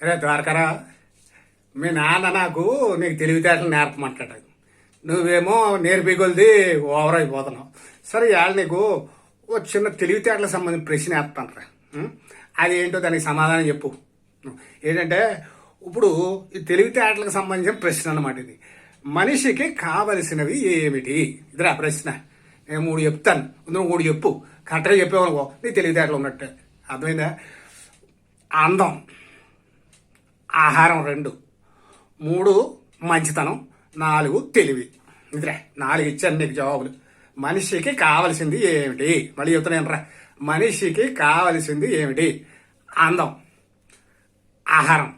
రే ద్వారకరా, మీ నాన్న నీకు తెలివితేటలు నేర్పమంటాడు. నువ్వేమో నేర్పికొలిది ఓవర్ అయిపోతున్నావు. సరే ఇవాళ నీకు ఓ చిన్న తెలివితేటలకు సంబంధించిన ప్రశ్న వేస్తాను రా. అదేంటో దానికి సమాధానం చెప్పు. ఏంటంటే ఇప్పుడు ఈ తెలివితేటలకు సంబంధించిన ప్రశ్న అన్నమాట ఇది. మనిషికి కావలసినవి ఏమిటి? ఇదిరా ప్రశ్న. నేను 3 చెప్తాను, నువ్వు 3 చెప్పు. కరెక్ట్గా చెప్పేవనుకో నీ తెలివితేటలు ఉన్నట్టే. అర్థమైందా? అందం, ఆహారం 2, 3 మంచితనం, 4 తెలివి. ఇదిరా 4 ఇచ్చాను నీకు జవాబులు. మనిషికి కావలసింది ఏమిటి? మళ్ళీ చెప్తున్నాను రా. మనిషికి కావలసింది ఏమిటి? అందం, ఆహారం,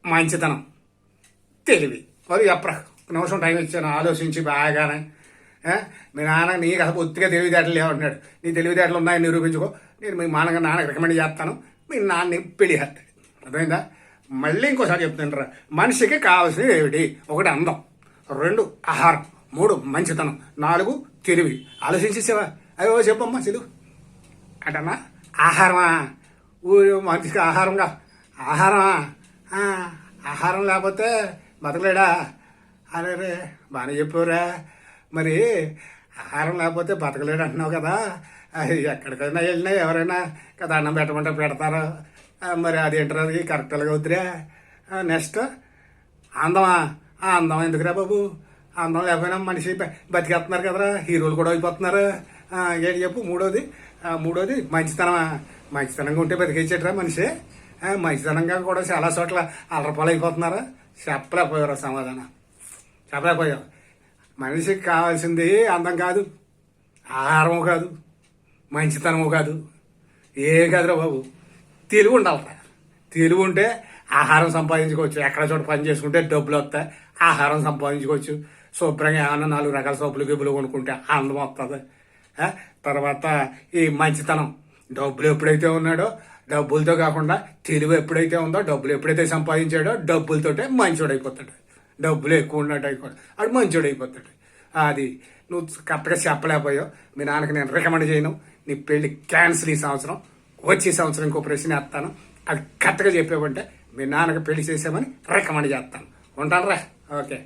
మంచితనం, తెలివి. మరి చెప్పరా, నిమిషం టైం ఇచ్చాను ఆలోచించి బాగానే. మీ నాన్న నీకు అసలు ఒత్తిగా తెలివితేటలు లేవంటున్నాడు. నీ తెలివితేటలు ఉన్నాయని నిరూపించుకో. నేను మీ నాన్నకి రికమెండ్ చేస్తాను. మీ నాన్నని పెళ్లి చేస్తాను. అర్థమైందా? మళ్ళీ ఇంకోసారి చెప్తాను రా. మనిషికి కావాల్సినవి ఏమిటి? 1 అందం, 2 ఆహారం, 3 మంచితనం, 4 తెలివి. ఆలోచించేసావా? అయ్యో చెప్పమ్మా చదువు అంటన్నా. ఆహారమా? ఊరు మనిషికి ఆహారంగా ఆహారమా? ఆహారం లేకపోతే బతకలేడా? అరే రే బాగానే చెప్పావురా. మరి ఆహారం లేకపోతే బతకలేడు అంటున్నావు కదా. ఎక్కడికైనా వెళ్ళినా ఎవరైనా కదా అన్నం పెట్టమంటే పెడతారు. మరి అదేంటారు, అది కరెక్ట్గా వద్దురా. నెక్స్ట్ అందమా? అందం ఎందుకురా బాబు? అందం లేకపోయినా మనిషి బతికేస్తున్నారు కదరా, హీరోలు కూడా అయిపోతున్నారు. ఏంటి చెప్పు. మూడోది మంచితనమా? మంచితనంగా ఉంటే బతికేసేటరా మనిషి? మంచితనంగా కూడా చాలా చోట్ల అలరపాలు అయిపోతున్నారా? చెప్పలేకపోయారా సమాధానం? చెప్పలేకపోయావు. మనిషికి కావాల్సింది అందం కాదు, ఆహారము కాదు, మంచితనము కాదు, ఏ కాదురా బాబు. తెలివి ఉండాలరా. తెలివి ఉంటే ఆహారం సంపాదించుకోవచ్చు. ఎక్కడ చోట పని చేసుకుంటే డబ్బులు వస్తాయి, ఆహారం సంపాదించుకోవచ్చు. శుభ్రంగా ఏమన్నా 4 రకాల సోపులు గిబ్బులు కొనుక్కుంటే అందం వస్తుంది. తర్వాత ఈ మంచితనం. డబ్బులు ఎప్పుడైతే ఉన్నాడో, డబ్బులతో కాకుండా తెలివి ఎప్పుడైతే ఉందో, డబ్బులు ఎప్పుడైతే సంపాదించాడో డబ్బులతోటే మంచోడు అయిపోతాడు. డబ్బులు ఎక్కువ ఉన్నట్టు అయిపోతాడు, అది మంచోడు అయిపోతాడు. అది నువ్వు కరెక్ట్గా చెప్పలేకపోయావు. మీ నాన్నకి నేను రికమెండ్ చేయను. నీ పెళ్లి క్యాన్సిల్ ఈ సంవత్సరం. వచ్చే సంవత్సరం ఇంకో ప్రశ్న వేస్తాను. అది కరెక్ట్గా చెప్పేవంటే మీ నాన్నకి పెళ్లి చేసామని రికమెండ్ చేస్తాను. ఉంటాను రా. ఓకే.